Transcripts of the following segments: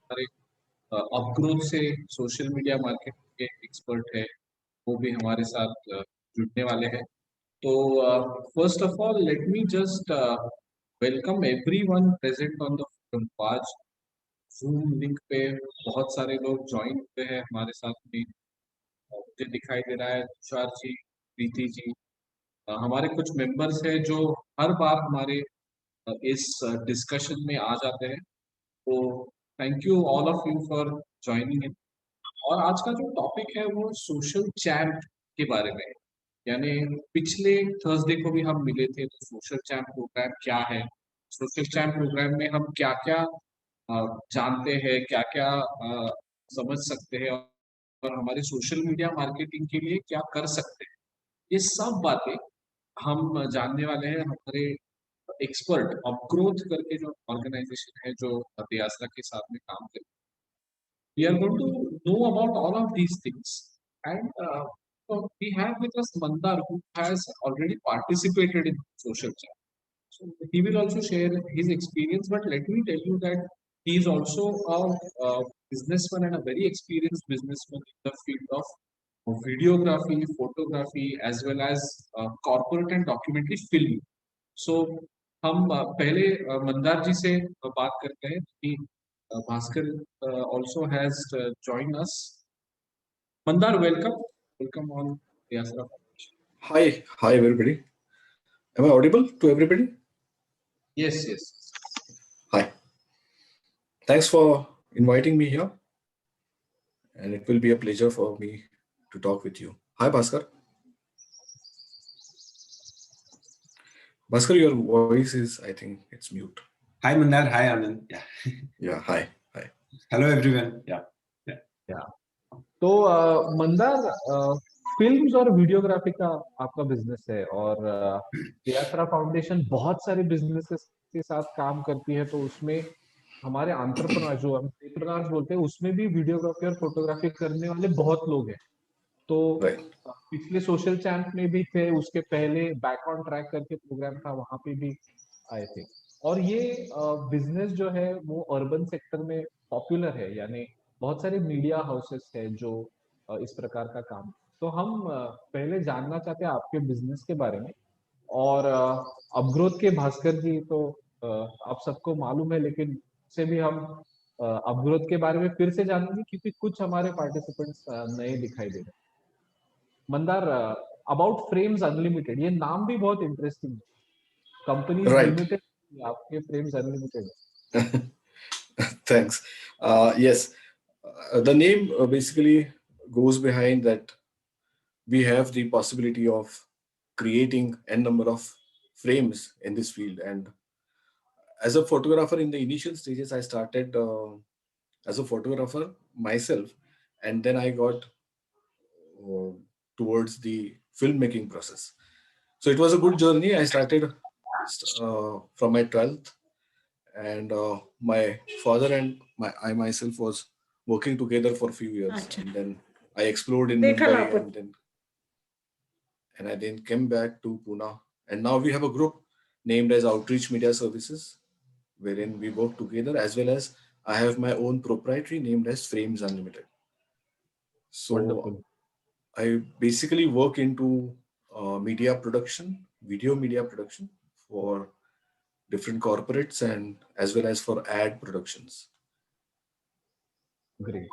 हमारे अपग्रोथ से social media marketing के एक्सपर्ट है, वो भी हमारे साथ जुड़ने वाले हैं। तो first of all let me just welcome everyone present on the forum. आज जूम लिंक पे बहुत सारे लोग ज्वाइन हुए हैं हमारे साथ में। मुझे दिखाई दे रहा है तुषार जी, प्रीति जी, हमारे कुछ मेंबर्स हैं जो हर बार हमारे इस डिस्कशन में आ जाते हैं। तो thank you all of you for joining in. और आज का जो टॉपिक है वो सोशल चैम्प के बारे में है। यानी पिछले थर्सडे को भी हम मिले थे, तो सोशल चैम्प प्रोग्राम क्या है, सोशल चैम्प प्रोग्राम में हम क्या क्या जानते हैं, क्या क्या समझ सकते हैं, और हमारे सोशल मीडिया मार्केटिंग के लिए क्या कर सकते हैं, ये सब बातें हम जानने वाले हैं हमारे एक्सपर्ट अपग्रोथ करके जो ऑर्गेनाइजेशन है जो दियासरा के साथ में काम करते हैं। We are going to know about all of these things, and so we have with us Mandar, who has already participated in social chat. So he will also share his experience. But let me tell you that he is also a businessman and a very experienced businessman in the field of videography, photography, as well as corporate and documentary film. So हम पहले मंदार जी से बात करते हैं कि Bhaskar also has joined us. Mandar, welcome. Welcome on Diasara. Hi everybody. Am I audible to everybody? Yes, yes. Hi. Thanks for inviting me here. And it will be a pleasure for me to talk with you. Hi, Bhaskar. Bhaskar, your voice is, I think, it's mute. Hi, Mandar. Hi, Anand. Yeah. Yeah, hi. Hello, everyone. Yeah. तो Mandar, films और videography का आपका business है, और दियासरा foundation बहुत सारे businesses के साथ काम करती है। तो उसमें हमारे एंटरप्रेन्योर, जो हम एंटरप्रेन्योर्स बोलते हैं, उसमें भी वीडियोग्राफी और फोटोग्राफी करने वाले बहुत लोग हैं। तो पिछले सोशल चैम्प में भी थे, उसके पहले बैक ऑन ट्रैक करके प्रोग्राम था, वहां पे भी आए थे। और ये बिजनेस जो है वो अर्बन सेक्टर में पॉपुलर है, यानी बहुत सारे मीडिया हाउसेस है जो इस प्रकार का काम। तो हम पहले जानना चाहते हैं आपके बिजनेस के बारे में। और अपग्रोथ के भास्कर जी तो आप सबको मालूम है, लेकिन से भी हम अपग्रोथ के बारे में फिर से जानेंगे, क्योंकि कुछ हमारे पार्टिसिपेंट्स नए दिखाई दे रहे हैं। मंदार, अबाउट फ्रेम्स अनलिमिटेड, ये नाम भी बहुत इंटरेस्टिंग है। कंपनी लिमिटेड, आपके frames unlimited. Thanks. Yes, the name basically goes behind that we have the possibility of creating n number of frames in this field. And as a photographer in the initial stages, I started as a photographer myself, and then I got towards the filmmaking process. So it was a good journey. I started from my 12th, and my father and I myself was working together for a few years, and then I explored in Mumbai, and I then came back to Pune, and now we have a group named as Outreach Media Services, wherein we work together, as well as I have my own proprietary named as Frames Unlimited. So Wonderful. I basically work into media production, video media production for different corporates, and as well as for ad productions. Great.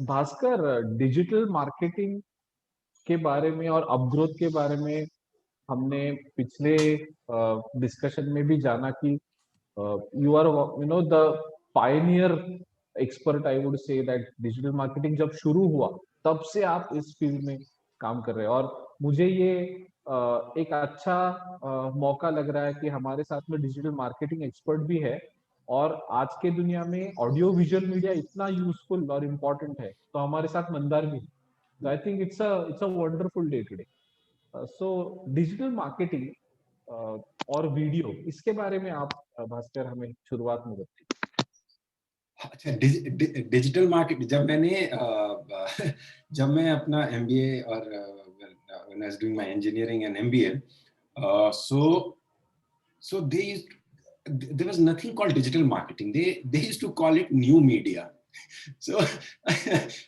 Bhaskar, digital marketing के बारे में और अपग्रोथ के बारे में हमने पिछले discussion में भी जाना कि you are the pioneer expert. I would say that digital marketing जब शुरू हुआ तब से आप इस फील्ड में काम कर रहे हैं, और मुझे ये एक अच्छा मौका लग रहा है कि हमारे साथ में डिजिटल मार्केटिंग एक्सपर्ट भी है। और आज के दुनिया में ऑडियो विजुअल मीडिया इतना यूजफुल और इम्पोर्टेंट है, तो हमारे साथ मंदार भी। तो I think it's a wonderful day today. So digital marketing और वीडियो, इसके बारे में आप भास्कर हमें शुरुआत में बताइए। अच्छा, डिजिटल मार्केट, जब मैं अपना MBA और when I was doing my engineering and MBA, so they there was nothing called digital marketing. They used to call it new media. So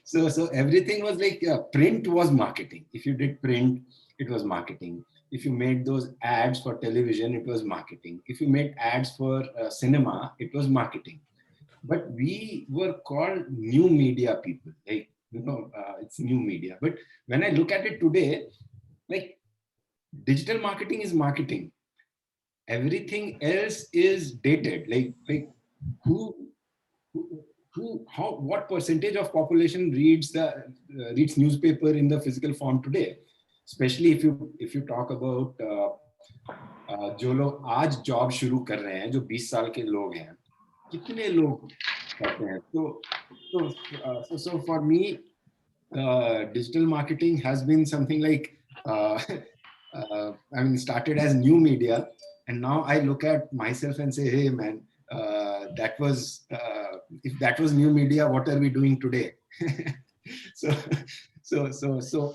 so everything was like print was marketing. If you did print, it was marketing. If you made those ads for television, it was marketing. If you made ads for cinema, it was marketing. But we were called new media people. Like, it's new media. But when I look at it today, like, digital marketing is marketing. Everything else is dated. Like who how what percentage of population reads newspaper in the physical form today? Especially if you talk about जो लोग आज job शुरू कर रहे हैं, जो 20 साल के लोग हैं, कितने लोग करते हैं? So for me, digital marketing has been something like I mean, started as new media, and now I look at myself and say, hey man, that was if that was new media, what are we doing today? so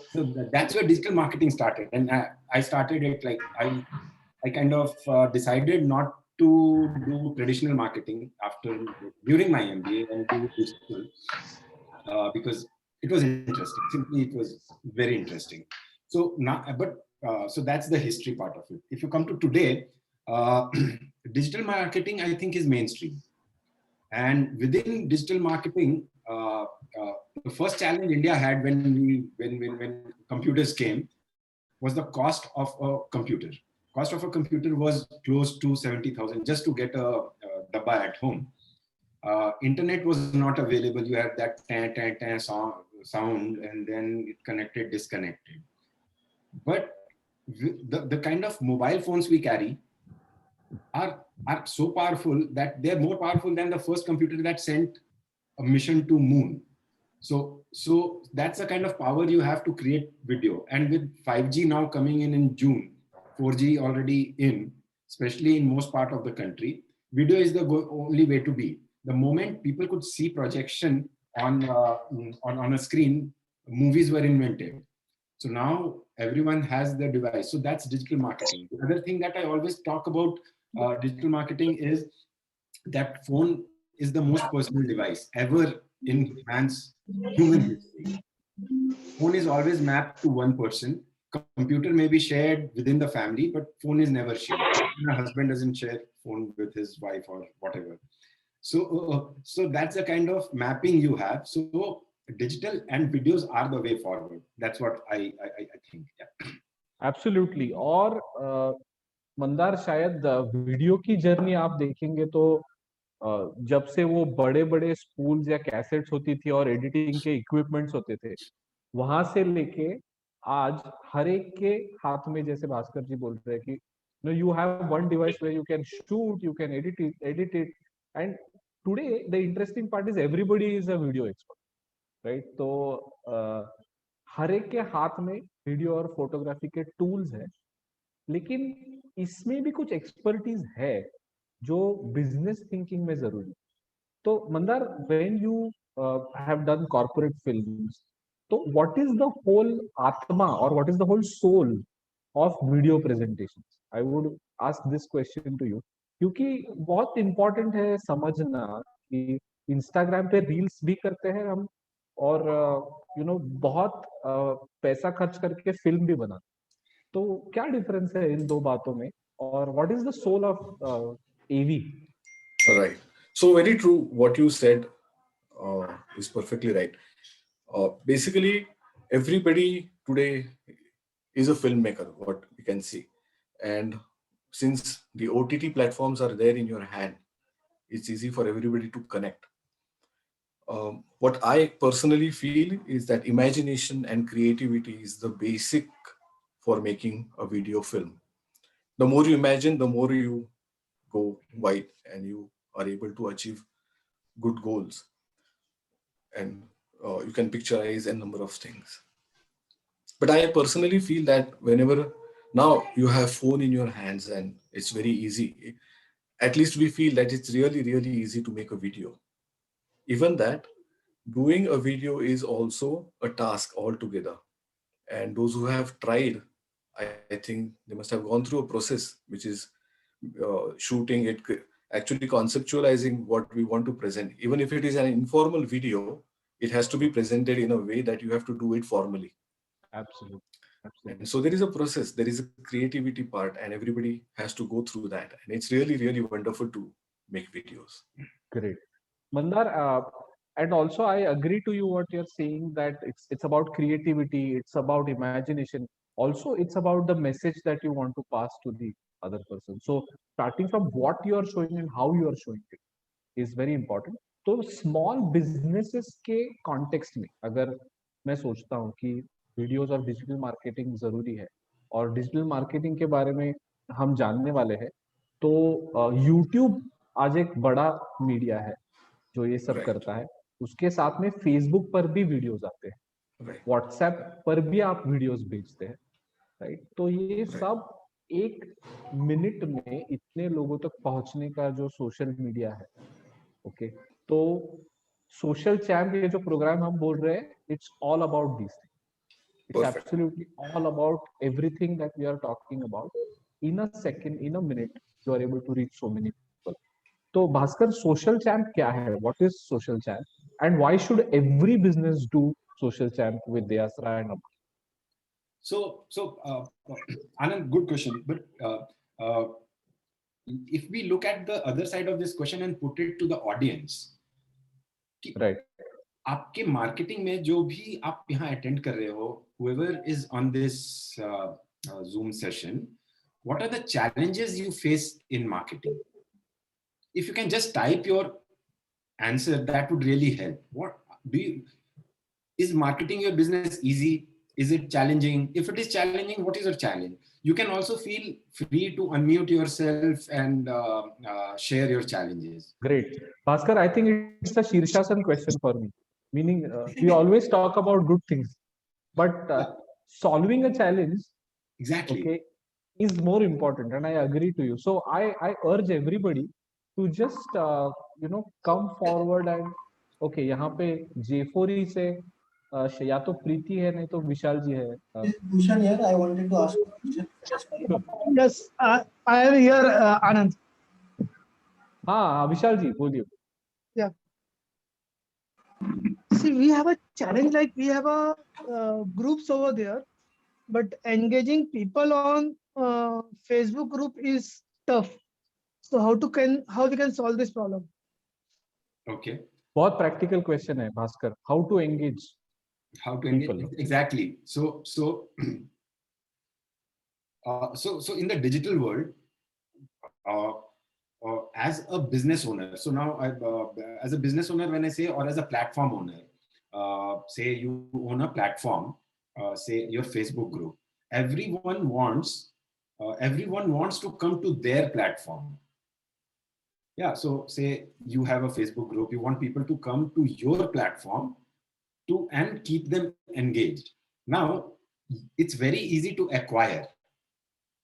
that's where digital marketing started, and I started it like I kind of decided not to do traditional marketing during my MBA and do digital because it was interesting. Simply, it was very interesting. So now, so that's the history part of it. If you come to today, digital marketing, I think, is mainstream. And within digital marketing, the first challenge India had when computers came was the cost of a computer. Cost of a computer was close to 70,000 just to get a dabba at home. Internet was not available. You had that sound, and then it connected, disconnected. But the kind of mobile phones we carry are so powerful that they're more powerful than the first computer that sent a mission to moon. So that's the kind of power you have to create video. And with 5G now coming in June, 4G already in, especially in most part of the country, video is the only way to be. The moment people could see projection on a screen, movies were invented. So now everyone has the device. So that's digital marketing. The other thing that I always talk about digital marketing is that phone is the most personal device ever in man's human history. Phone is always mapped to one person. Computer may be shared within the family, but phone is never shared. A husband doesn't share phone with his wife or whatever. So that's the kind of mapping you have. So digital and videos are the way forward. That's what I think. Yeah. Absolutely. और मंदार शायद video की journey आप देखेंगे तो जब से वो बड़े बड़े स्पूल्स या कैसेट्स होती थी और एडिटिंग के इक्विपमेंट्स होते थे, वहां से लेके आज हर एक के हाथ में, जैसे भास्कर जी बोल रहे हैं कि you have one device where you can shoot, you can edit it, and today the interesting part is everybody is a video expert, right? तो हर एक के हाथ में वीडियो और फोटोग्राफी के टूल्स हैं, लेकिन इसमें भी कुछ एक्सपर्टीज है जो बिजनेस थिंकिंग में जरूरी। तो Mandar, when you have done corporate films, तो व्हाट इज द होल आत्मा और what is the whole soul of video presentations? I would ask this question to you, क्योंकि बहुत इंपॉर्टेंट है समझना कि इंस्टाग्राम पे रील्स भी करते हैं हम, और बहुत पैसा खर्च करके फिल्म भी बनाते। तो क्या डिफरेंस है इन दो बातों में, और what is the soul of AV? Right. So very true. What you said is perfectly right. Basically, everybody today is a filmmaker, what we can see. And since the OTT platforms are there in your hand, it's easy for everybody to connect. What I personally feel is that imagination and creativity is the basic for making a video film. The more you imagine, the more you go wide and you are able to achieve good goals. And you can picturize a number of things. But I personally feel that whenever now you have phone in your hands and it's very easy, at least we feel that it's really, really easy to make a video. Even that, doing a video is also a task altogether. And those who have tried, I think they must have gone through a process, which is shooting it, actually conceptualizing what we want to present. Even if it is an informal video, it has to be presented in a way that you have to do it formally. Absolutely. Absolutely. And so there is a process, there is a creativity part, and everybody has to go through that. And it's really, really wonderful to make videos. Great. Mandar, and also I agree to you what you're saying, that it's about creativity, it's about imagination. Also, it's about the message that you want to pass to the other person. So starting from what you are showing and how you are showing it is very important. तो small businesses के context में अगर मैं सोचता हूँ कि videos और digital marketing जरूरी है और डिजिटल मार्केटिंग के बारे में हम जानने वाले हैं, तो यूट्यूब आज एक बड़ा मीडिया है जो ये सब Right. करता है. उसके साथ में फेसबुक पर भी वीडियोस आते हैं, Right. व्हाट्सएप पर भी आप वीडियोस भेजते हैं, राइट? तो ये Right. सब एक मिनट में इतने लोगों तक पहुंचने का जो सोशल मीडिया है, ओके, तो सोशल चैम्प ये जो प्रोग्राम हम बोल रहे हैं, it's all about this thing. It's Perfect. absolutely all about everything that we are talking about. In a second, in a minute, you are able to reach so many people. So, Bhaskar, social champ क्या है? What is social champ? And why should every business do social champ with Deyasra and Aman? Anand, good question. But if we look at the other side of this question and put it to the audience, Right. आपके marketing में जो भी आप यहाँ attend कर रहे हो, whoever is on this Zoom session, what are the challenges you face in marketing? If you can just type your answer, that would really help. What do you, is marketing your business easy? Is it challenging? If it is challenging, what is your challenge? You can also feel free to unmute yourself and share your challenges. Great. Bhaskar, I think it's a Shirshasana question for me. Meaning, we always talk about good things, but solving a challenge, Exactly. okay, is more important, and I agree to you. So I urge everybody to just come forward and okay, यहाँ पे J4E से या तो प्रीति है, नहीं तो विशाल जी है. Bhushan here, I wanted to ask a question. Yes, I am here, Anand. हाँ, विशाल जी बोलिए. Yeah. See, we have a challenge, like we have a groups over there, but engaging people on Facebook group is tough. So how we can solve this problem? Okay. बहुत practical question है, Bhaskar. How to engage? How to engage? People. Exactly. So in the digital world, as a business owner, so now as a business owner, when I say, or as a platform owner, say you own a platform, say your Facebook group, everyone wants to come to their platform. Yeah, so say you have a Facebook group, you want people to come to your platform and keep them engaged. Now, it's very easy to acquire.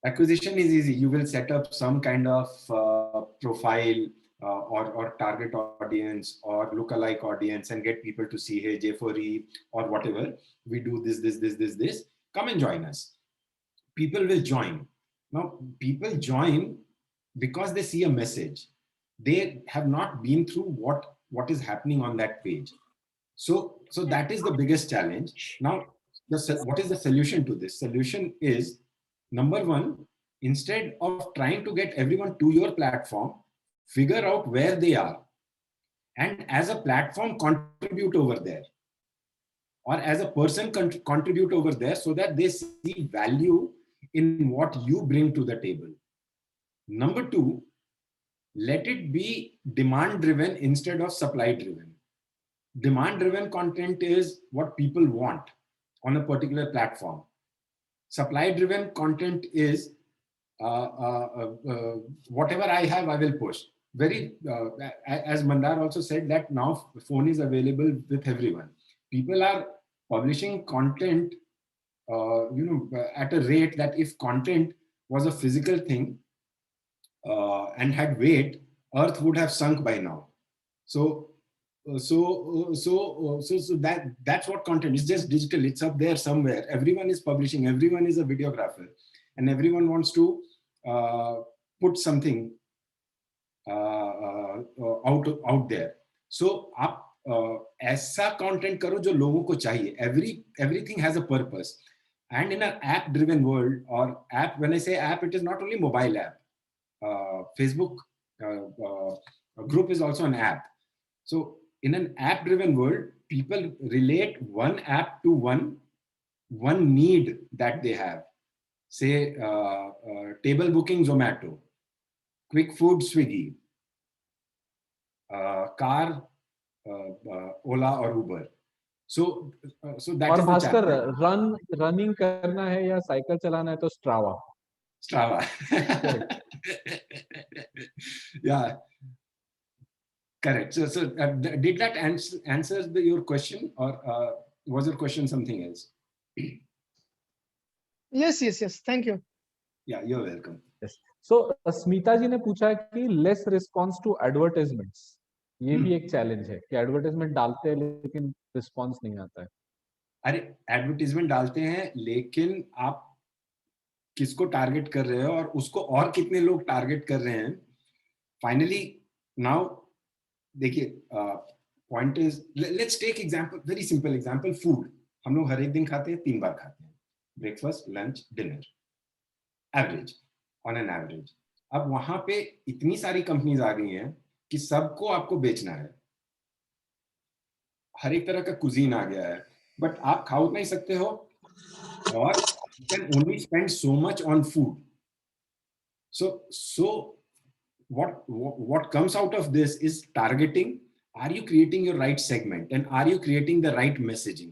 Acquisition is easy. You will set up some kind of profile or target audience or lookalike audience and get people to see, hey, J4E or whatever, we do this. Come and join us. People will join. Now, people join because they see a message. They have not been through what is happening on that page. So that is the biggest challenge. Now, what is the solution to this? Solution is, number one, instead of trying to get everyone to your platform, figure out where they are and as a platform contribute over there, or as a person contribute over there so that they see value in what you bring to the table. Number two, let it be demand driven instead of supply driven. Demand driven content is what people want on a particular platform. Supply driven content is whatever I have, I will push. As Mandar also said, that now phone is available with everyone. People are publishing content, at a rate that if content was a physical thing and had weight, Earth would have sunk by now. So that's what content is. Just digital. It's up there somewhere. Everyone is publishing. Everyone is a videographer, and everyone wants to put something out there. So आप ऐसा content करो जो लोगों को चाहिए. Everything has a purpose. And in an app-driven world, or app, when I say app, it is not only mobile app. Facebook group is also an app. So in an app-driven world, people relate one app to one need that they have. Say table booking Zomato, quick food Swiggy, car Ola or Uber. So that और is the Bhaskar, challenge. Running करना है या cycle चलाना है तो Strava. Strava. Yeah, correct. So did that answer your question, or was your question something else? Yes. Thank you. Yeah, you're welcome. सो स्मिता जी ने पूछा है कि लेस रिस्पॉन्स टू एडवर्टाइजमेंट्स. ये भी एक चैलेंज है कि एडवर्टाइजमेंट डालते हैं लेकिन रिस्पॉन्स नहीं आता है. अरे एडवर्टीजमेंट डालते हैं, लेकिन आप किसको टारगेट कर रहे हो और उसको और कितने लोग टारगेट कर रहे हैं. फाइनली नाउ देखिए, point is, let's take example, very simple example. Food हम लोग हर एक दिन खाते हैं, 3 बार खाते हैं, breakfast, lunch, dinner, average, on an average. अब वहां पे इतनी सारी कंपनीज आ गई हैं कि सबको आपको बेचना है. हर एक तरह का कुजीन आ गया है, बट आप खा नहीं सकते हो, और you can only spend so much on food. So what comes out of this is targeting. Are you creating your right segment, and are you creating the right messaging?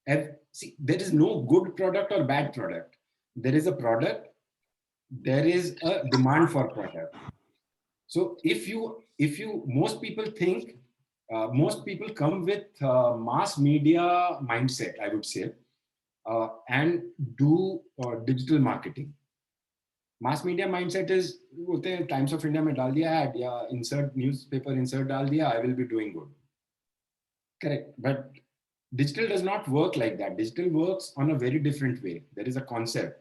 And see, there is no good product or bad product. There is a product, there is a demand for product. So if you most people think, most people come with mass media mindset, I would say, and do digital marketing. Mass media mindset is, बोलते हैं times of India में डाल दिया ad, या insert newspaper insert डाल दिया, I will be doing good. Correct, but digital does not work like that. Digital works on a very different way. There is a concept.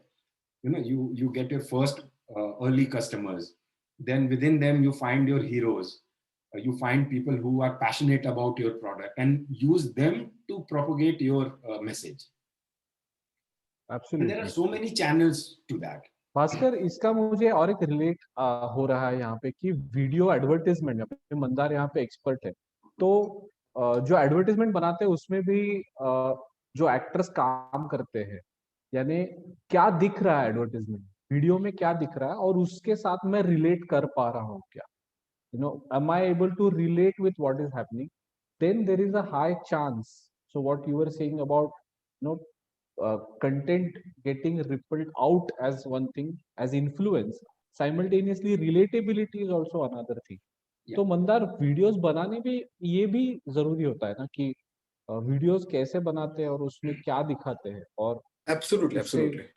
You get your first early customers, then within them you find your heroes. You find people who are passionate about your product and use them to propagate your message. Absolutely. And there are so many channels to that. Bhaskar, इसका मुझे और एक relate हो रहा है यहाँ पे कि वीडियो एडवर्टाइजमेंट में मंदार यहाँ पे एक्सपर्ट है. तो जो एडवर्टाइजमेंट बनाते हैं उसमें भी जो एक्टर्स काम करते हैं, यानी क्या दिख रहा है एडवर्टाइजमेंट वीडियो में, क्या दिख रहा है, और उसके साथ मैं रिलेट कर पा रहा हूँ क्या. am I able to relate with what is happening? Then there is a high chance. So what you were saying about content getting rippled out as one thing, as influence, simultaneously relatability is also another thing. तो Mandar, videos बनाने में ये भी जरूरी होता है ना कि वीडियोस कैसे बनाते हैं और उसमें क्या दिखाते हैं. और absolutely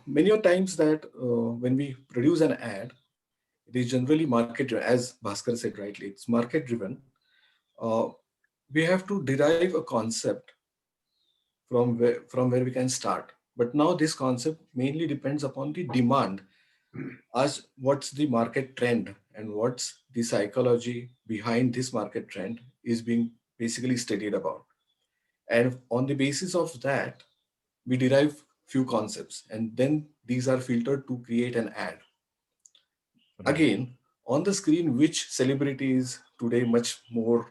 many a times that when we produce an ad, it is generally market driven, as Bhaskar said rightly, it's market driven. We have to derive a concept from where we can start. But now this concept mainly depends upon the demand, as what's the market trend and what's the psychology behind this market trend is being basically studied about. And on the basis of that, we derive few concepts, and then these are filtered to create an ad. Again, on the screen, which celebrity is today much more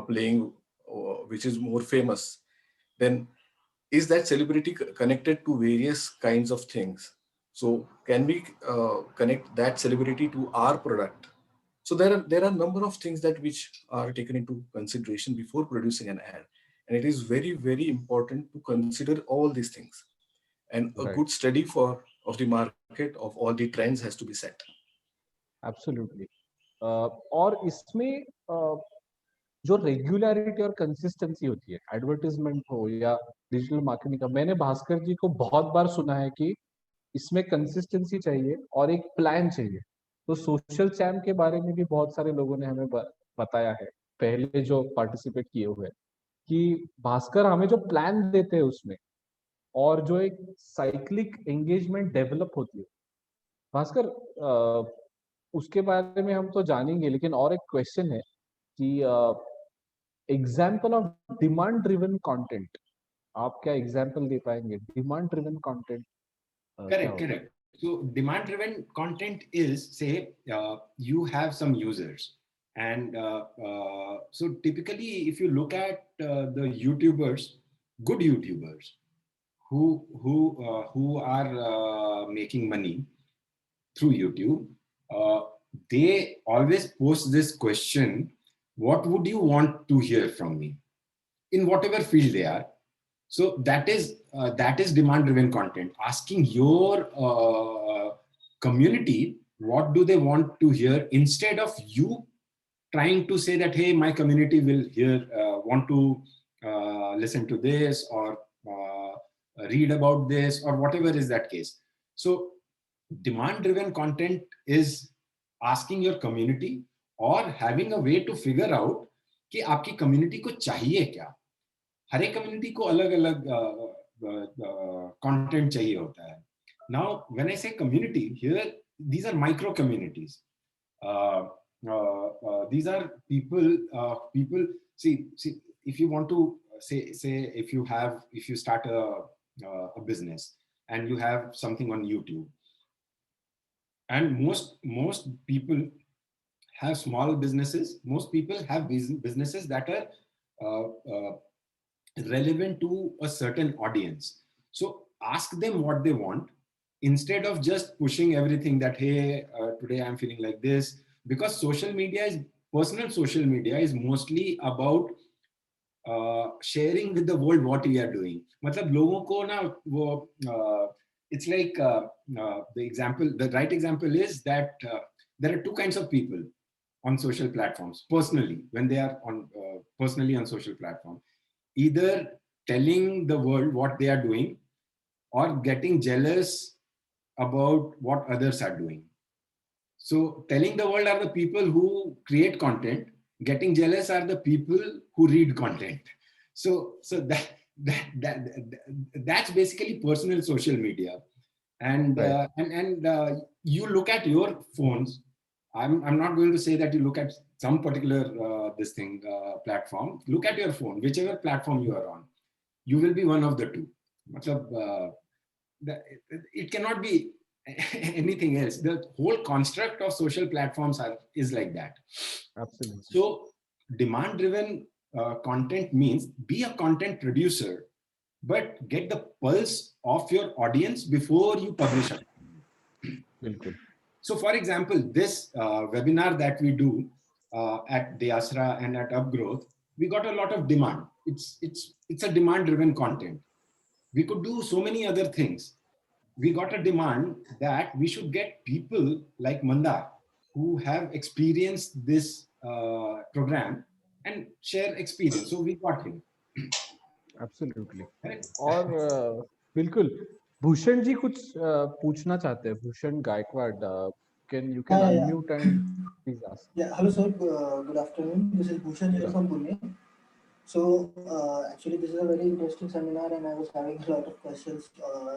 playing, which is more famous, then is that celebrity connected to various kinds of things? So can we connect that celebrity to our product? So there are a number of things that which are taken into consideration before producing an ad, and it is very, very important to consider all these things. And a good study of the market, of all the trends, has to be set. Absolutely. और इसमें जो regularity और consistency होती है, advertisement हो या digital marketing का, मैंने भास्कर जी को बहुत बार सुना है कि इसमें कंसिस्टेंसी चाहिए और एक प्लान चाहिए. तो सोशल चैम के बारे में भी बहुत सारे लोगों ने हमें बताया है, पहले जो पार्टिसिपेट किए हुए, कि भास्कर हमें जो प्लान देते हैं उसमें, और जो एक साइक्लिक एंगेजमेंट डेवलप होती है, भास्कर, उसके बारे में हम तो जानेंगे, लेकिन और एक क्वेश्चन है कि example of demand driven content, आप क्या एग्जाम्पल दे पाएंगे? डिमांड ड्रिवन कंटेंट क्या Correct, होता है? correct. So demand driven content is, say, you have some users, and so typically if you look at the YouTubers, good YouTubers who are making money through YouTube, uh, they always post this question: what would you want to hear from me, in whatever field they are? So that is demand driven content, asking your community what do they want to hear, instead of you trying to say that, hey, my community will hear want to listen to this, or read about this, or whatever is that case. So demand driven content is asking your community, or having a way to figure out कि आपकी community को चाहिए क्या. हर एक community को अलग अलग content चाहिए होता है. Now when I say community here, these are micro communities. These are people, see, if you want to say if you start a business and you have something on YouTube, and most people have small businesses. Most people have businesses that are relevant to a certain audience. So ask them what they want, instead of just pushing everything that, hey, today I'm feeling like this. Because personal social media is mostly about sharing with the world what we are doing. मतलब लोगों को ना वो it's like the right example is that there are two kinds of people on social platforms personally, when they are on personally on social platform, either telling the world what they are doing, or getting jealous about what others are doing. So telling the world are the people who create content, getting jealous are the people who read content. So that's basically personal social media. And Right. you look at your phones. I'm not going to say that you look at some particular platform. Look at your phone, whichever platform you are on. You will be one of the two. Matlab, it cannot be anything else. The whole construct of social platforms is like that. Absolutely. So demand driven content means be a content producer, but get the pulse of your audience before you publish it. बिल्कुल. So for example, this webinar that we do at the Asra and at Upgrowth, we got a lot of demand. It's a demand driven content. We could do so many other things. We got a demand that we should get people like Mandar who have experienced this program and share experience. So we got him. Absolutely. Correct? और बिल्कुल, भूषण जी कुछ पूछना चाहते हैं. Bhushan Gaikwad, can you can Yeah, yeah, unmute and please ask. yeah. Hello, sir. Good afternoon. This is Bhushan here Yeah. from Pune. So, actually, this is a very interesting seminar, and I was having a lot of questions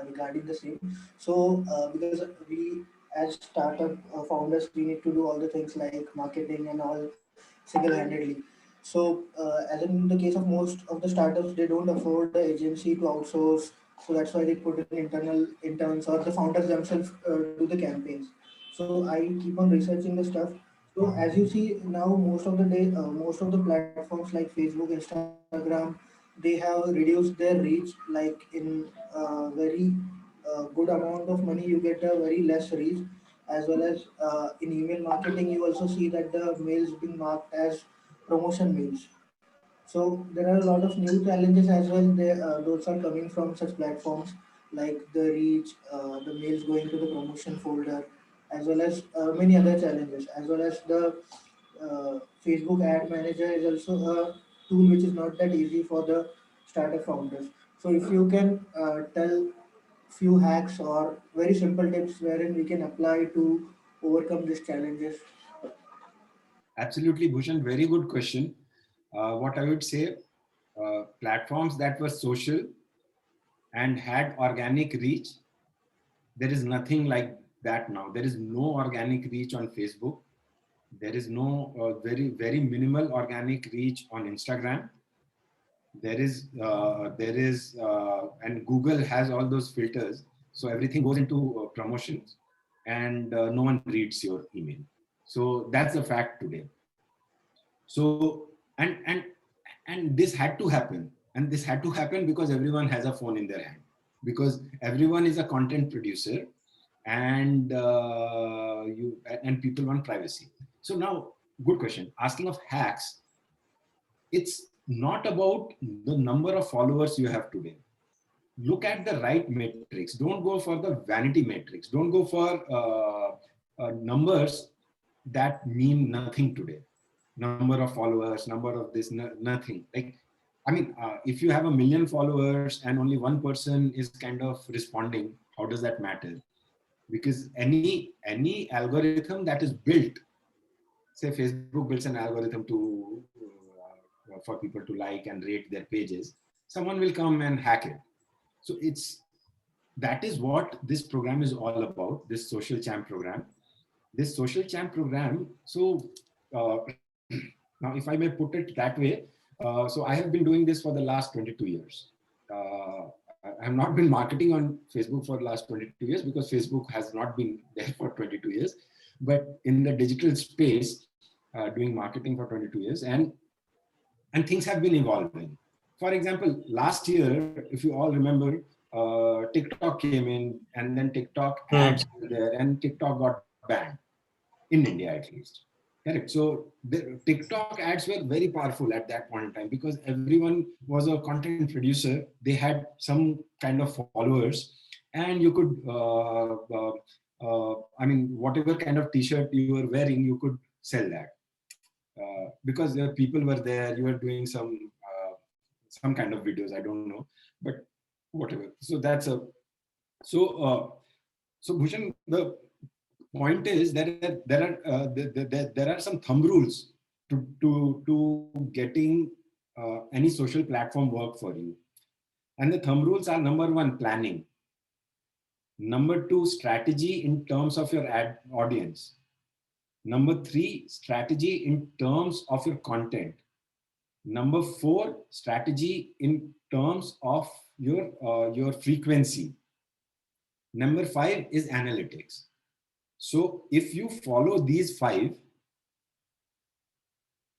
regarding the same. So, because we, as startup founders, we need to do all the things like marketing and all single-handedly. So, as in the case of most of the startups, they don't afford the agency to outsource. So that's why they put in internal interns, or the founders themselves do the campaigns. So I keep on researching the stuff. So as you see now, most of the day, most of the platforms like Facebook, Instagram, they have reduced their reach. Like in very good amount of money, you get a very less reach. As well as in email marketing, you also see that the mails being marked as promotion mails. So there are a lot of new challenges as well. Those are coming from such platforms like the reach, the mails going to the promotion folder, as well as many other challenges. As well as the Facebook Ad Manager is also a tool which is not that easy for the startup founders. So if you can tell few hacks or very simple tips wherein we can apply to overcome these challenges. Absolutely, Bhushan. Very good question. What I would say, platforms that were social and had organic reach, there is nothing like that now. There is no organic reach on Facebook. There is no very minimal organic reach on Instagram. And Google has all those filters, so everything goes into promotions, and no one reads your email. So that's the fact today. So and this had to happen, and this had to happen because everyone has a phone in their hand, because everyone is a content producer, and people want privacy. So now, good question. Asking of hacks, it's not about the number of followers you have today. Look at the right metrics. Don't go for the vanity metrics. Don't go for numbers that mean nothing today. Number of followers, number of this, nothing. Like, I mean, if you have 1 million followers and only one person is kind of responding, how does that matter? Because any algorithm that is built, say Facebook builds an algorithm to for people to like and rate their pages, someone will come and hack it. So that is what this program is all about, this Social Champ program. This Social Champ program, so now if I may put it that way, so I have been doing this for the last 22 years. I have not been marketing on Facebook for the last 22 years because Facebook has not been there for 22 years, but in the digital space, doing marketing for 22 years, and things have been evolving. For example, last year, if you all remember, TikTok came in, and then TikTok ads were there, and TikTok got banned in India at least. Correct. So the TikTok ads were very powerful at that point in time because everyone was a content producer. They had some kind of followers, and you could, I mean, whatever kind of T-shirt you were wearing, you could sell that because the people were there. You were doing some kind of videos. I don't know, but whatever. So that's a so Bhushan, the point is that there are some thumb rules to getting any social platform work for you, and the thumb rules are: number 1, planning; number 2, strategy in terms of your ad audience; number 3, strategy in terms of your content; number 4, strategy in terms of your frequency; number 5 is analytics. So if you follow these 5,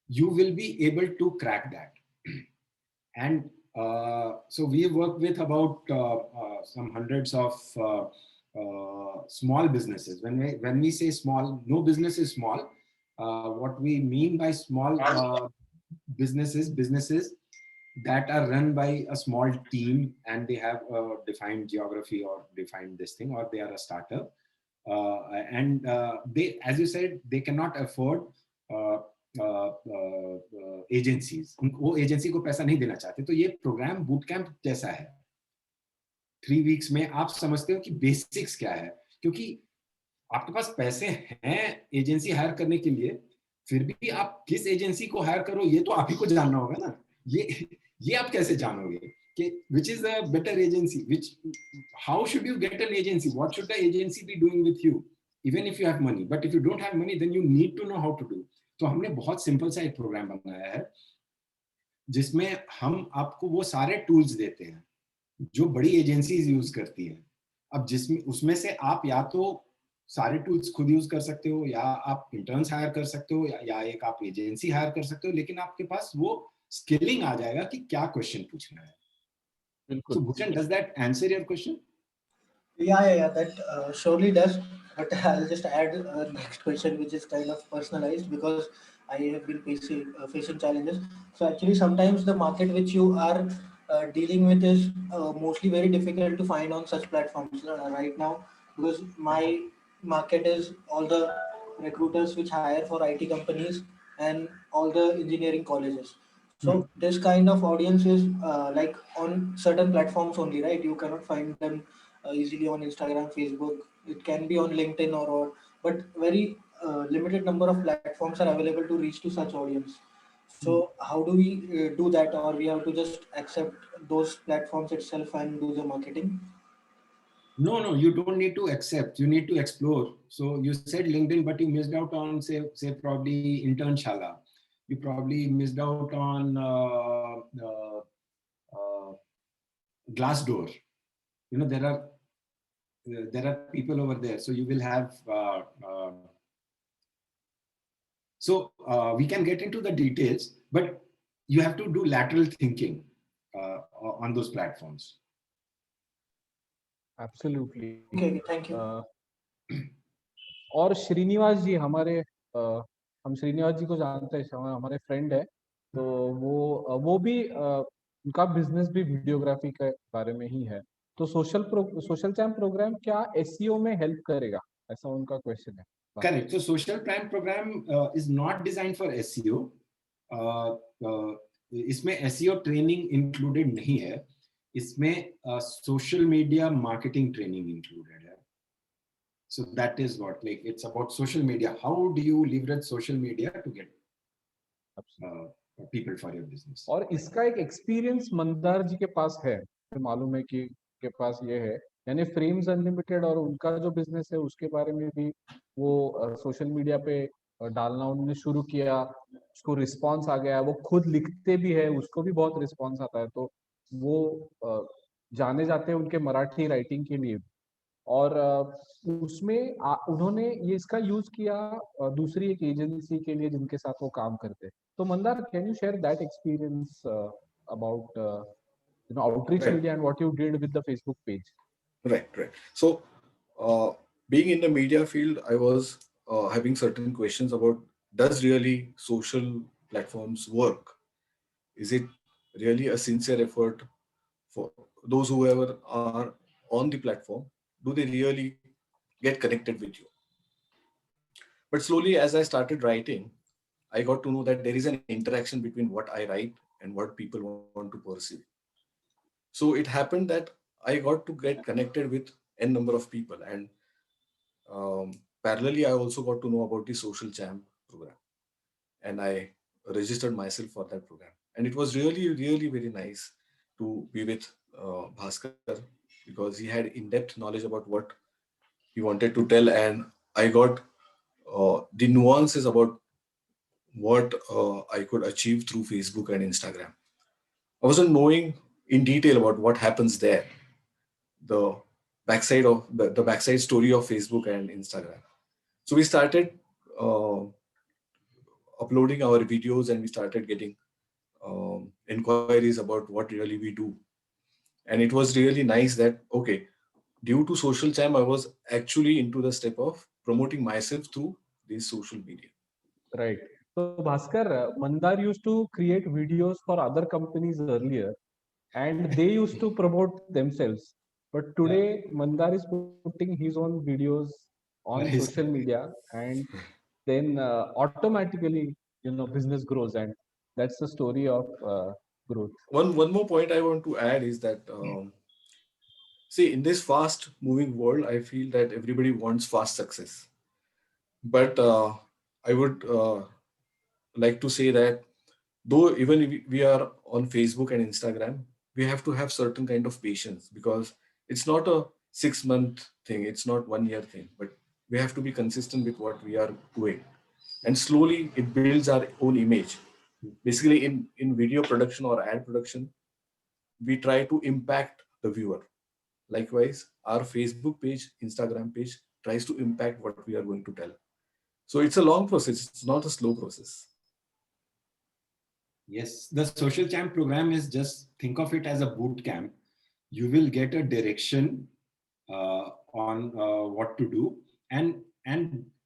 you will be able to crack that. And so we work with about some hundreds of small businesses. When we say small, no business is small. What we mean by small businesses that are run by a small team, and they have a defined geography or defined this thing, or they are a startup. And they, as you said, they cannot afford agencies. वो agency को पैसा नहीं देना चाहते. तो ये programme boot camp जैसा है. 3 weeks में आप समझते हो कि बेसिक्स क्या है, क्योंकि आपके पास पैसे हैं एजेंसी हायर करने के लिए, फिर भी आप किस एजेंसी को हायर करो ये तो आप ही को जानना होगा ना. ये आप कैसे जानोगे कि which is the better agency, how should you get an agency, what should the agency be doing with you, even if you have money. But if you don't have money, then you need to know how to do. तो हमने बहुत simple सा एक programme बनाया है जिसमें हम आपको वो सारे टूल्स देते हैं जो बड़ी एजेंसीज यूज करती हैं. अब जिसमें उसमें से आप या तो सारे टूल्स खुद यूज कर सकते हो, या आप इंटर्न्स हायर कर सकते हो, या एक आप एजेंसी हायर कर सकते हो, लेकिन आपके पास वो स्किलिंग आ जाएगा कि क्या क्वेश्चन पूछना है. So Bhushan, does that answer your question? Yeah, that surely does. But I'll just add next question, which is kind of personalized because I have been facing challenges. So actually, sometimes the market which you are dealing with is mostly very difficult to find on such platforms right now, because my market is all the recruiters which hire for IT companies and all the engineering colleges. So this kind of audience is like on certain platforms only, right? You cannot find them easily on Instagram, Facebook. It can be on LinkedIn or but very limited number of platforms are available to reach to such audience. So how do we do that, or we have to just accept those platforms itself and do the marketing? No, you don't need to accept. You need to explore. So you said LinkedIn, but you missed out on say probably Internshala. You probably missed out on uh, Glassdoor. You know, there are people over there. So you will have. We can get into the details, but you have to do lateral thinking on those platforms. Absolutely. Okay, thank you. और श्रीनिवास जी हमारे हम श्रीनिवास जी को जानते हैं, हमारे friend है, तो वो भी उनका बिजनेस भी वीडियोग्राफी के बारे में ही है, तो सोशल चैम्प प्रोग्राम क्या एसईओ में हेल्प करेगा, ऐसा उनका क्वेश्चन है. Correct. So social plan program is not designed for SEO. इसमें SEO ट्रेनिंग इंक्लूडेड नहीं है, इसमें social media marketing training included है. So that is what, like, it's about social media. How do you leverage social media to get people for your business? और इसका एक experience Mandar जी के पास है, मालूम है कि के पास ये है, यानी फ्रेम्स अनलिमिटेड और उनका जो बिजनेस है उसके बारे में भी वो सोशल मीडिया पे डालना उन्होंने शुरू किया, उसको रिस्पांस आ गया, वो खुद लिखते भी है, उसको भी बहुत रिस्पांस आता है, तो वो जाने जाते हैं उनके मराठी राइटिंग के लिए, और उसमें उन्होंने ये इसका यूज किया दूसरी एक एजेंसी के लिए जिनके साथ वो काम करते हैं. तो Mandar, can you share that experience about outreach media and what you did with the Facebook page? Right. So being in the media field, I was having certain questions about, does really social platforms work? Is it really a sincere effort for those whoever are on the platform? Do they really get connected with you? But slowly, as I started writing, I got to know that there is an interaction between what I write and what people want to perceive. So it happened that I got to get connected with n number of people, and parallelly, I also got to know about the Social Champ program, and I registered myself for that program. And it was really, really very nice to be with Bhaskar, because he had in-depth knowledge about what he wanted to tell, and I got the nuances about what I could achieve through Facebook and Instagram. I wasn't knowing in detail about what happens there, the backside of the backside story of Facebook and Instagram. So we started uploading our videos, and we started getting inquiries about what really we do. And it was really nice that, okay, due to Social Champ, I was actually into the step of promoting myself through this social media. Right. So Bhaskar, Mandar used to create videos for other companies earlier, and they used to promote themselves. But today, Mandar is putting his own videos on social media, and then automatically, business grows, and that's the story of growth. One more point I want to add is that, see, in this fast moving world, I feel that everybody wants fast success. But I would like to say that though even we are on Facebook and Instagram, we have to have certain kind of patience, because it's not a 6-month thing, it's not 1 year thing, but we have to be consistent with what we are doing, and slowly it builds our own image. Basically, in video production or ad production, we try to impact the viewer. Likewise, our Facebook page, Instagram page tries to impact what we are going to tell. So it's a long process, it's not a slow process. Yes, the Social Champ program is, just think of it as a boot camp. You will get a direction on what to do, and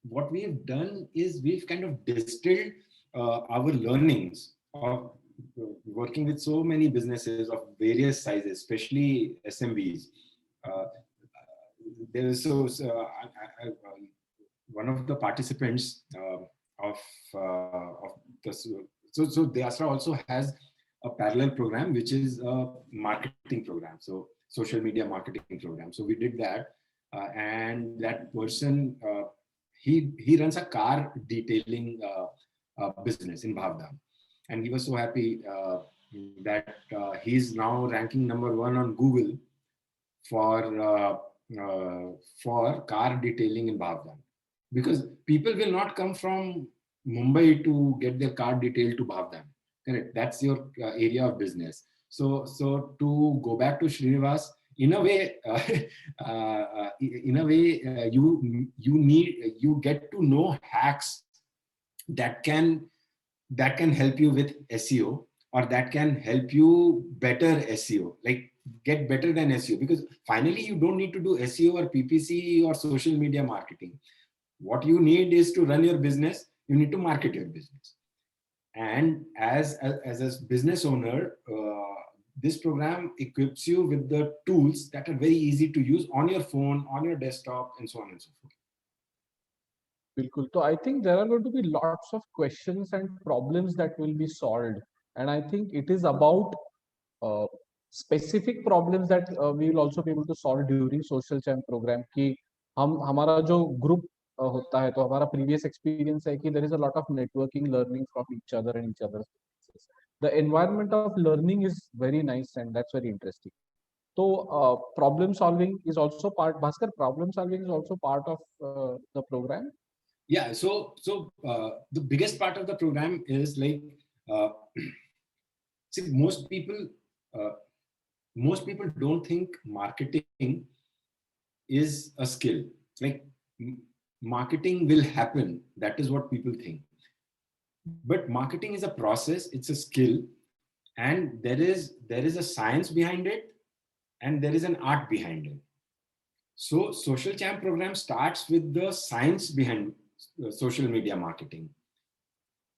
what we've done is we've kind of distilled our learnings of working with so many businesses of various sizes, especially SMBs. One of the participants of the So the Asra also has a parallel program, which is a marketing program. So social media marketing program. So we did that, and that person, he runs a car detailing business in Bhavda, and he was so happy that he's now ranking #1 on Google for for car detailing in Bhavdan, because people will not come from Mumbai to get their car detailed to Bhavdan. Correct. That's your area of business. So to go back to Srinivas, in a way, you get to know hacks that can help you with SEO, or that can help you better SEO, like get better than SEO, because finally you don't need to do SEO or PPC or social media marketing. What you need is to run your business. You need to market your business. And as a business owner, this program equips you with the tools that are very easy to use on your phone, on your desktop, and so on and so forth. बिल्कुल. So I think there are going to be lots of questions and problems that will be solved, and I think it is about specific problems that we will also be able to solve during social champ program. कि हमारा जो group होता है, तो हमारा previous experience है कि there is a lot of networking, learning from each other and each other's experiences. The environment of learning is very nice, and that's very interesting. So problem solving is also part. Bhaskar, problem solving is also part of the program. Yeah, so the biggest part of the program is like, see, most people don't think marketing is a skill. Like marketing will happen. That is what people think. But marketing is a process. It's a skill, and there is a science behind it, and there is an art behind it. So Social Champ program starts with the science behind social media marketing.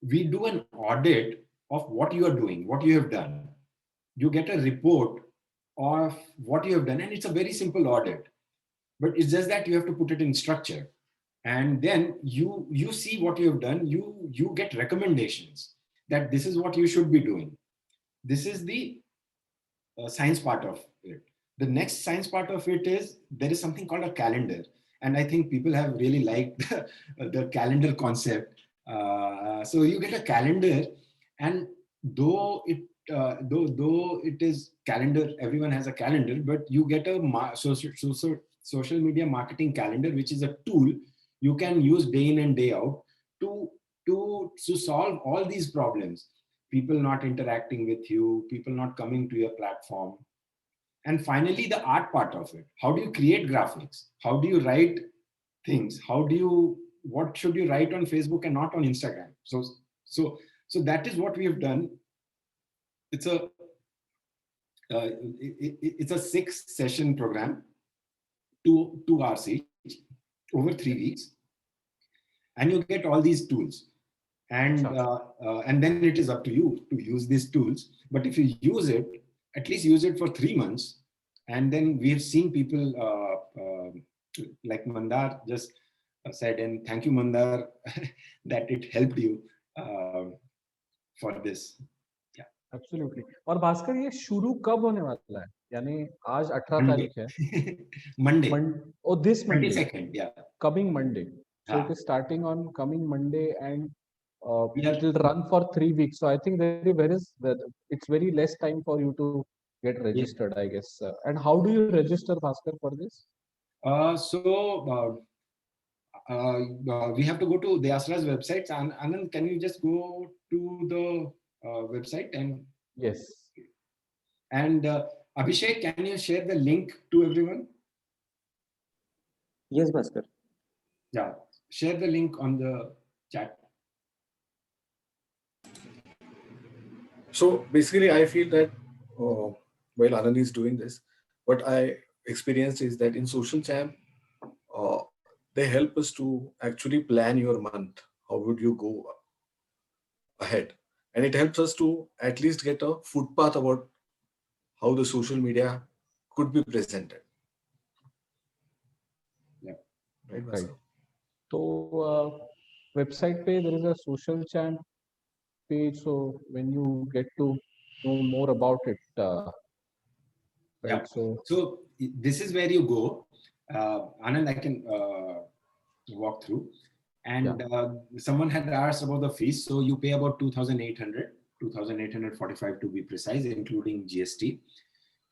We do an audit of what you are doing, what you have done. You get a report of what you have done, and it's a very simple audit, but it's just that you have to put it in structure. And then you see what you have done. You get recommendations that this is what you should be doing. This is the science part of it. The next science part of it is there is something called a calendar, and I think people have really liked the calendar concept. So you get a calendar, and though it is calendar, everyone has a calendar, but you get a social media marketing calendar, which is a tool you can use day in and day out to solve all these problems. People not interacting with you, people not coming to your platform. And finally, the art part of it. How do you create graphics? How do you write things? What should you write on Facebook and not on Instagram? So that is what we have done. It's a 6-session program, 2 hours each, over 3 weeks, and you get all these tools. And then it is up to you to use these tools. But if you use it, at least use it for 3 months. And then we have seen people like Mandar just said, and thank you, Mandar, that it helped you for this. Yeah. Absolutely. और भास्कर, ये शुरू कब होने वाला है? यानी आज 18 तारीख है. Monday. Oh, this Monday. 22nd, yeah. Coming Monday. So it is starting on coming Monday, and it will run for 3 weeks. So I think it's very less time for you to get registered, I guess. And how do you register, Bhaskar, for this? We have to go to the Asra's website. Anand, can you just go to the website? And yes. And Abhishek, can you share the link to everyone? Yes, Bhaskar. Yeah, share the link on the chat. So basically, I feel that while Anand is doing this, what I experienced is that in Social Champ, they help us to actually plan your month. How would you go ahead? And it helps us to at least get a footpath about how the social media could be presented. Yeah. Right. So website page, there is a Social Champ page. So when you get to know more about it, right? Yeah. So this is where you go. Anand, I can walk through. And someone had asked about the fees. So you pay about 2,845 to be precise, including GST.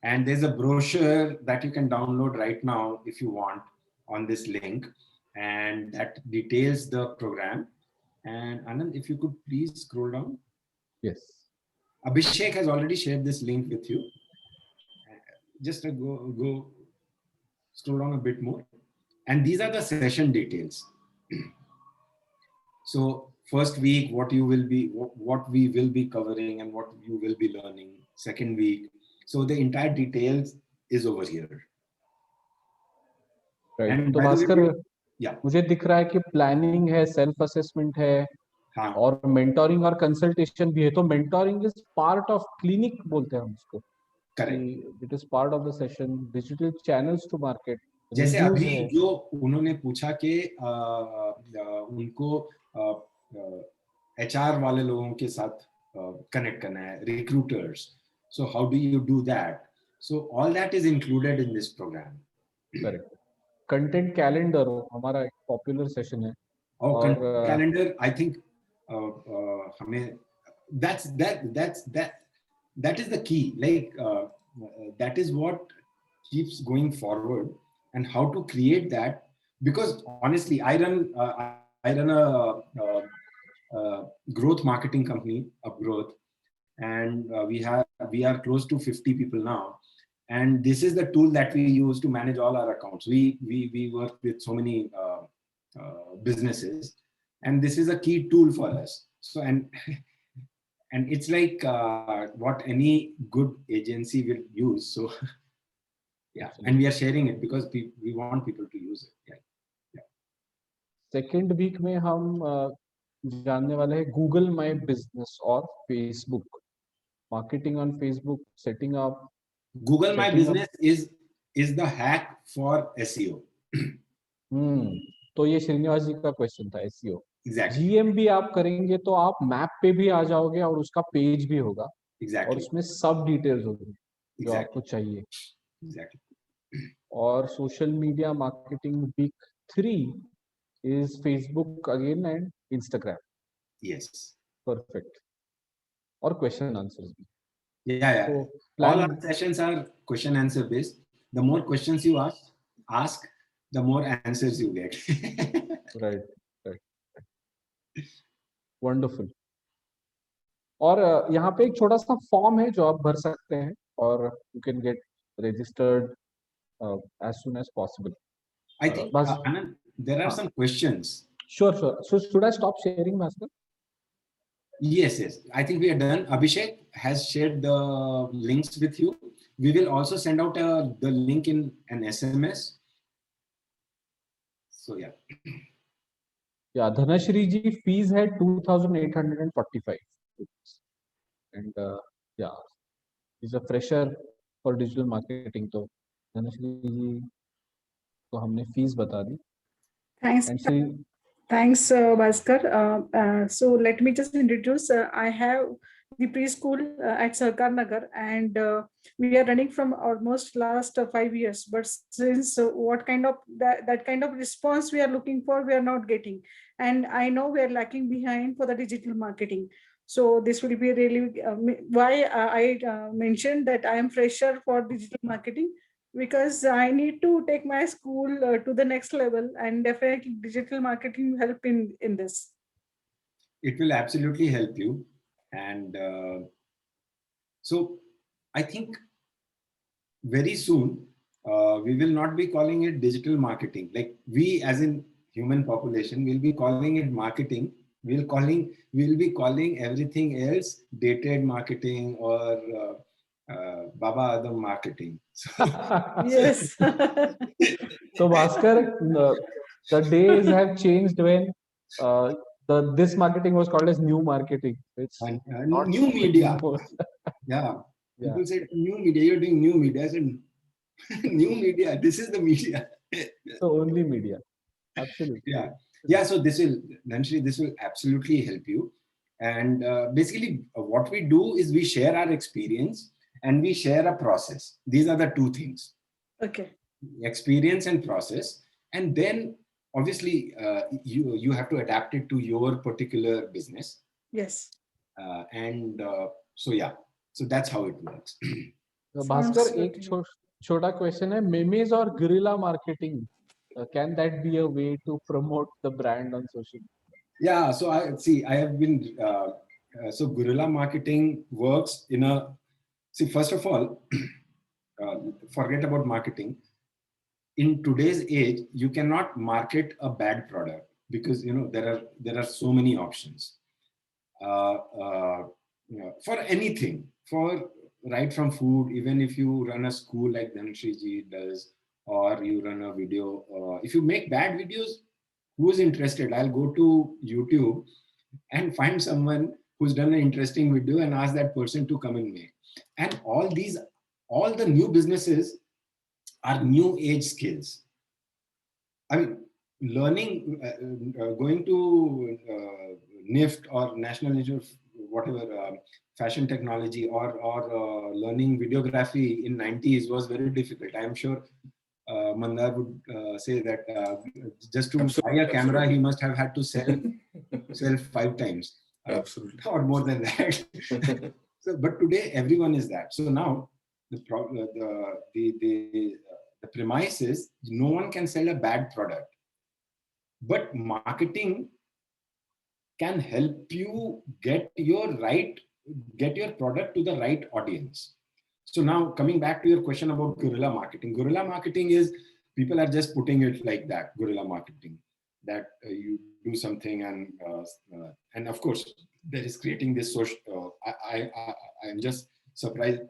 And there's a brochure that you can download right now if you want on this link, and that details the program. And Anand, if you could please scroll down. Yes. Abhishek has already shared this link with you. Just go scroll down a bit more. And these are the session details. So first week, what we will be covering and what you will be learning. Second week. So the entire details is over here. Right. And तो by the way, Bhaskar, yeah. मुझे दिख रहा है कि planning है, self assessment है, हाँ. और मेंटोरिंग और कंसल्टेशन भी है. तो mentoring is part of clinic बोलते हैं हम उसको. Correct. It is part of the session. Digital channels to market. जैसे अभी जो उन्होंने पूछा कि उनको HR वाले लोगों के साथ कनेक्ट करना है, recruiters. So how do you do that? So all that is included in this program. Correct. Content calendar हमारा एक पॉपुलर सेशन है. और कंटेंट कैलेंडर आई थिंक हमें that is the key, like that is what keeps going forward, and how to create that, because honestly I run a growth marketing company, Upgrowth, and we are close to 50 people now, and this is the tool that we use to manage all our accounts. We work with so many businesses, and this is a key tool for us. So and it's like what any good agency will use. So yeah, and we are sharing it because we want people to use it. Yeah. Second week में हम जानने वाले हैं Google my business और Facebook marketing on Facebook, setting up. Google My Business is the hack for SEO. तो ये श्रीनिवास जी का question था. SEO. Exactly. GMB आप करेंगे तो आप मैप पे भी आ जाओगे और उसका पेज भी होगा. Exactly. और उसमें सब डिटेल्स होगी जो Exactly. आपको चाहिए. Exactly. और social media marketing week 3 is Facebook again and Instagram. Yes. Perfect. और क्वेश्चन आंसर्स भी. Yeah. So all our sessions are question answer based. The more questions you ask, the more answers you get. right. Wonderful. और यहाँ पे एक छोटा सा फॉर्म है जो आप भर सकते हैं और you can get registered as soon as possible. I think Anand, there are some questions. Sure. So should I stop sharing, Bhaskar? Yes. I think we are done. Abhishek has shared the links with you. We will also send out the link in an SMS. So yeah. Yeah, Dhanashri ji fees है 2,845. And yeah, he's a fresher for digital marketing. तो Dhanashri ji को हमने fees बता दी. Thanks, Bhaskar. So let me just introduce. I have the preschool at Sarkar Nagar, and we are running from almost last 5 years. But since what kind of that kind of response we are looking for, we are not getting, and I know we are lacking behind for the digital marketing. So this will be really why I mentioned that I am fresher for digital marketing, because I need to take my school to the next level, and definitely digital marketing will help in this. It will absolutely help you. And so I think very soon we will not be calling it digital marketing. Like we as in human population will be calling it marketing. We'll be calling everything else dated marketing or Baba Adam marketing. Yes. So Bhaskar, the days have changed when this marketing was called as new marketing. It's new media. Yeah. People said new media. You're doing new media. I said new media. This is the media. So only media. Absolutely. Yeah. So this will absolutely help you. And basically, what we do is we share our experience and we share a process. These are the two things. Okay. Experience and process, and then obviously you have to adapt it to your particular business. Yes. So that's how it works. Bhaskar Sounds एक good. छोटा question है, memes और guerrilla marketing, can that be a way to promote the brand on social? Yeah, so I see. I have been so guerrilla marketing works in a see. First of all, forget about marketing. In today's age, you cannot market a bad product because there are so many options for anything. For right from food, even if you run a school like Dhanashriji does, or you run a video. If you make bad videos, who is interested? I'll go to YouTube and find someone who's done an interesting video and ask that person to come and make. And all the new businesses are new age skills. I mean, learning, going to NIFT or National Institute of whatever, fashion technology, or learning videography in 90s was very difficult. I am sure Mandar would say that just to buy a camera, he must have had to sell 5 times. Absolutely. Or more than that. So, but today everyone is that. So now the premise is no one can sell a bad product, but marketing can help you get your product to the right audience. So now coming back to your question about guerrilla marketing. Guerrilla marketing is people are just putting it like that. Guerrilla marketing, that you do something and of course there is creating this social. I'm just surprised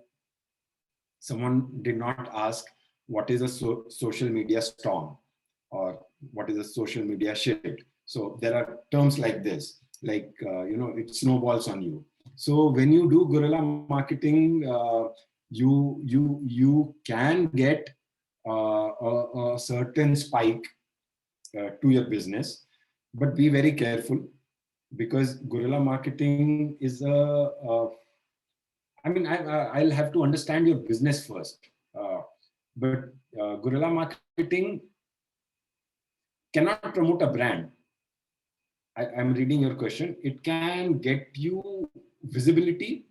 someone did not ask what is a social media storm or what is a social media shit. So there are terms like this, like it snowballs on you. So when you do guerrilla marketing, you can get a certain spike to your business, but be very careful, because guerrilla marketing is I'll have to understand your business first. But guerrilla marketing cannot promote a brand. I'm reading your question. It can get you visibility.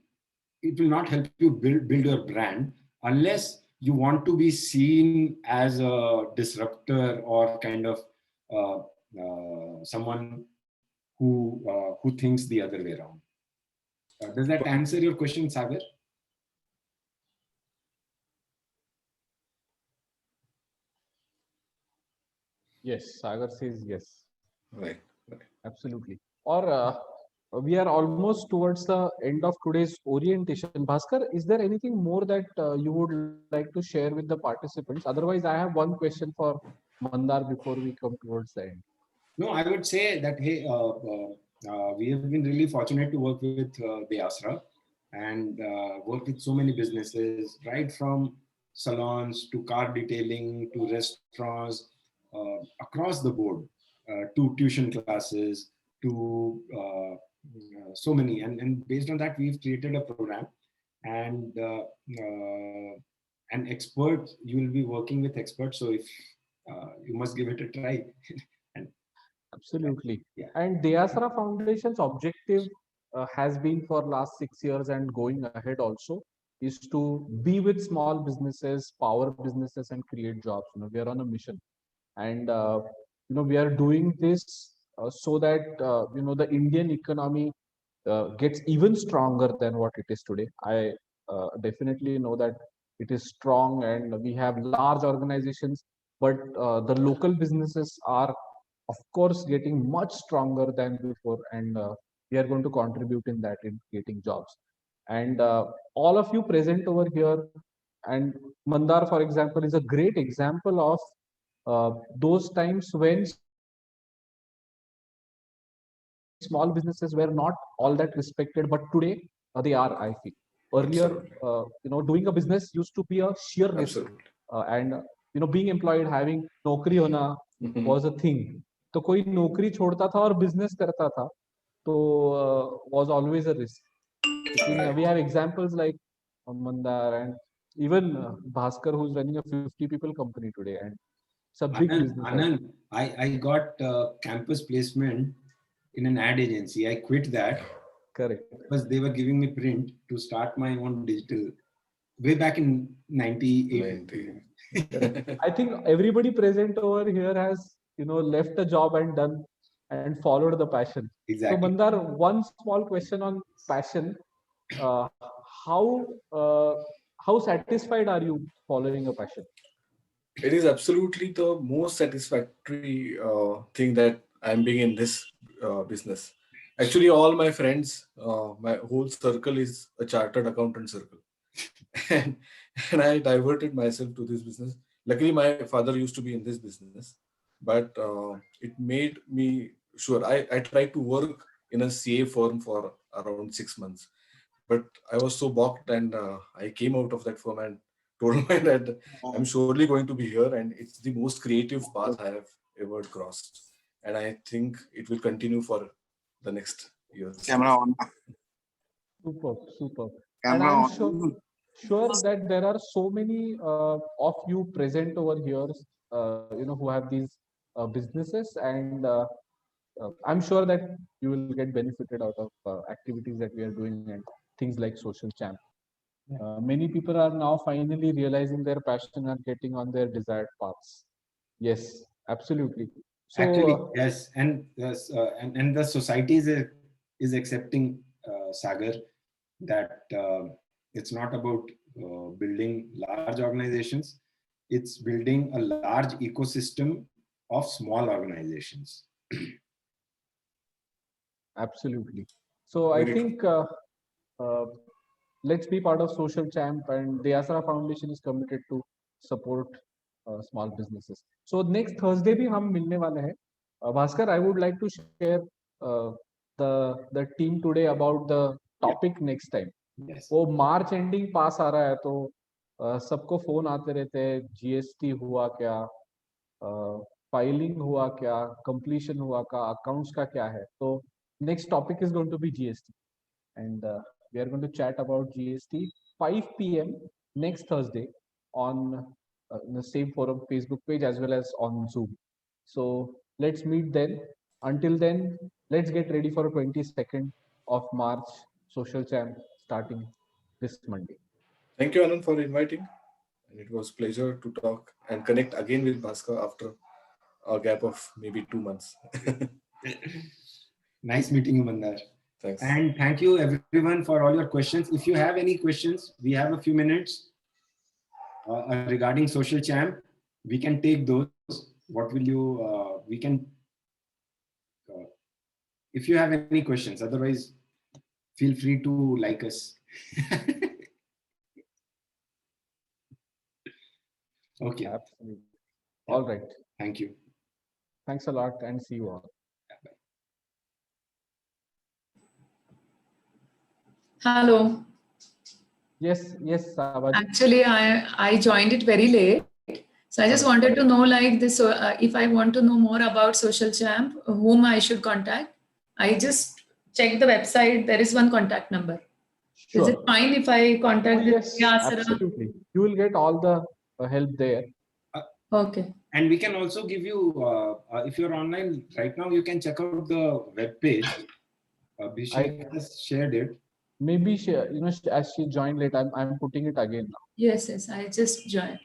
It will not help you build your brand unless you want to be seen as a disruptor or kind of someone who thinks the other way around. Does that answer your question, Sagar? Yes, Sagar says yes. Right. Absolutely. Or we are almost towards the end of today's orientation. Bhaskar, is there anything more that you would like to share with the participants? Otherwise, I have one question for Mandar before we come towards the end. No, I would say that, hey, we have been really fortunate to work with the Asra and work with so many businesses, right from salons to car detailing to restaurants, across the board, to tuition classes, to so many. And based on that, we've created a program. And an expert, you will be working with experts. So if you must give it a try. Absolutely. Yeah. And Dayasara Foundation's objective has been for last 6 years and going ahead also is to be with small businesses, power businesses, and create jobs. We are on a mission, and we are doing this so that the Indian economy gets even stronger than what it is today. I definitely know that it is strong, and we have large organizations, but the local businesses are of course getting much stronger than before, and we are going to contribute in that, in creating jobs. And all of you present over here, and Mandar, for example, is a great example of those times when small businesses were not all that respected, but today they are, I feel. Earlier, doing a business used to be a sheer risk, and being employed, having naukri hona was a thing. तो कोई नौकरी छोड़ता था और business करता था, तो was always a risk. We have examples like Mandar and even Bhaskar, who's running a 50 people company today, and it's a big business. Anand, I got campus placement in an ad agency. I quit that. Correct. Because they were giving me print to start my own digital. way back in 98. 90. I think everybody present over here has, left a job and followed the passion. So Exactly. Mandar, one small question on passion. Uh, how uh, how satisfied are you following a passion? It is absolutely the most satisfactory thing that I'm being in this business. Actually, all my friends, my whole circle is a chartered accountant circle, and and I diverted myself to this business. Luckily, my father used to be in this business, but it made me sure. I tried to work in a CA firm for around 6 months, but I was so balked, and I came out of that firm and told my dad, I'm surely going to be here, and it's the most creative path I have ever crossed, and I think it will continue for the next years. Camera on. Superb, superb. And Camera I'm on. sure that there are so many of you present over here, who have these businesses, and I'm sure that you will get benefited out of activities that we are doing and things like Social Champ. Many people are now finally realizing their passion and getting on their desired paths. Yes, absolutely. So, Actually, yes, and the society is accepting, Sagar, that it's not about building large organizations. It's building a large ecosystem of small organizations. absolutely. So I think uh, let's be part of Social Champ, and the Asra Foundation is committed to support small businesses. So next Thursday भी हम मिलने वाले हैं. Bhaskar, I would like to share uh, the team today about the topic next time. Yes. वो March ending पास आ रहा है, तो सबको फोन आते रहते हैं, जीएसटी हुआ क्या, फाइलिंग हुआ क्या, कंप्लीशन हुआ क्या, अकाउंट्स का क्या है. तो next topic is going to be GST, and we are going to chat about GST 5 p.m. next Thursday on the same forum Facebook page as well as on Zoom. So let's meet then. Until then, let's get ready for 22nd of March Social Champ starting this Monday. Thank you, Anand, for inviting. And it was a pleasure to talk and connect again with Bhaskar after a gap of maybe 2 months. Nice meeting you, Mandar. Thanks. And thank you everyone for all your questions. If you have any questions, we have a few minutes regarding Social Champ. We can take those. What will you, we can, if you have any questions, otherwise feel free to like us. Okay. Absolutely. All right. Thank you. Thanks a lot and see you all. Hello. Yes, Savaj. Actually, I joined it very late. So I just wanted to know, like this, if I want to know more about Social Champ, whom I should contact. I just checked the website. There is one contact number. Sure. Is it fine if I contact Yes, absolutely. You will get all the help there. Okay. And we can also give you, if you're online right now, you can check out the web page. Abhishek has shared it. Maybe she, as she joined late, I'm putting it again now. Yes, I just joined.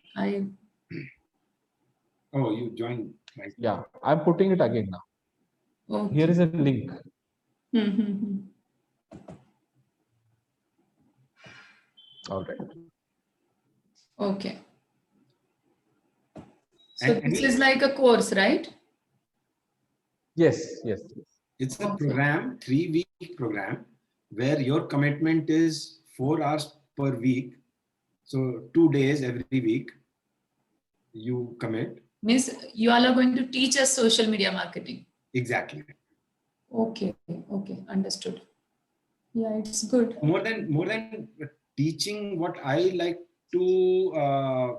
Oh, you joined. Right. Yeah, I'm putting it again now. Okay. Here is a link. All right. Okay. So this is like a course, right? Yes. It's a program, 3-week program, where your commitment is 4 hours per week. So 2 days every week you commit. Means you all are going to teach us social media marketing. Exactly. Okay, understood. Yeah, it's good. More than teaching, what I like to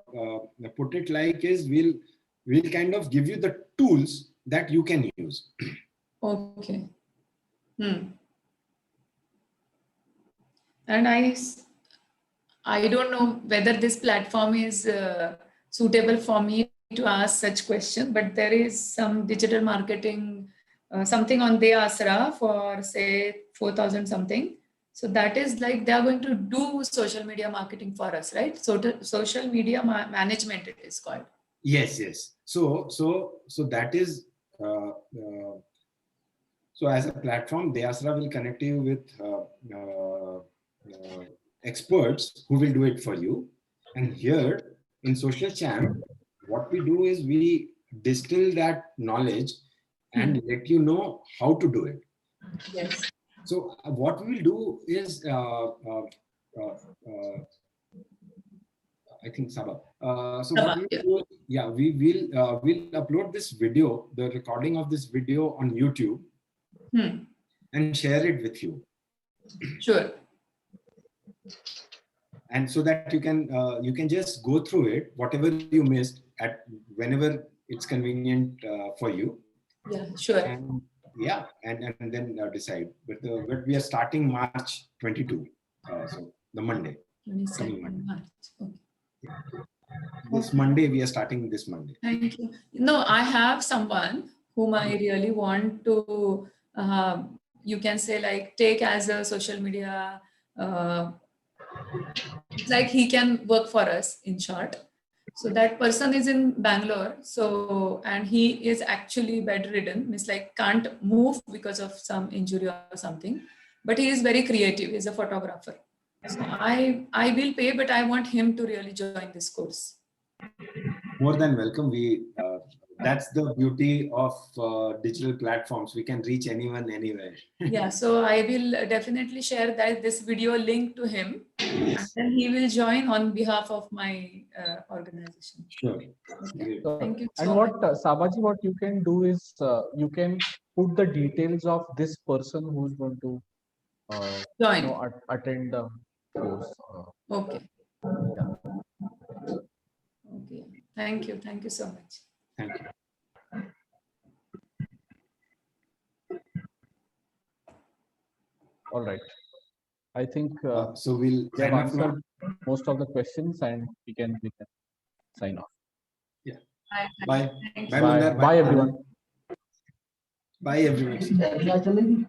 put it like is we'll kind of give you the tools that you can use. Okay. And I don't know whether this platform is suitable for me to ask such question, but there is some digital marketing, something on the Asra for say 4,000 something. So that is like they are going to do social media marketing for us, right? So social media management it is called. Yes, yes. So that is, so as a platform, Deyasra will connect you with experts who will do it for you. And here in Social Champ, what we do is we distill that knowledge and let you know how to do it. Yes. So what we will do is, I think Sabah. So what we do, yeah, we will we'll upload this video, the recording of this video on YouTube, and share it with you. Sure. And so that you can just go through it, whatever you missed at whenever it's convenient for you. Yeah, sure. And yeah, and then decide. But we are starting March 22, so the Monday. 22nd March. Okay. This Monday we are starting this Monday. Thank you. No, I have someone whom I really want to, you can say like take as a social media, like he can work for us in short. So that person is in Bangalore. So, and he is actually bedridden, means like can't move because of some injury or something, but he is very creative. He's a photographer. So I will pay, but I want him to really join this course. More than welcome. That's the beauty of digital platforms. We can reach anyone, anywhere. Yeah, so I will definitely share this video link to him, and then he will join on behalf of my organization. Sure. Okay. Thank you so And much. Sabaji, what you can do is you can put the details of this person who's going to join. Attend the course. Okay. Yeah. Okay. Thank you. Thank you so much. Thank you. All right. I think so we'll have answered most of the questions, and we can sign off. Yeah. Bye. Bye. Bye. Mandar. Bye, everyone. Bye, everyone.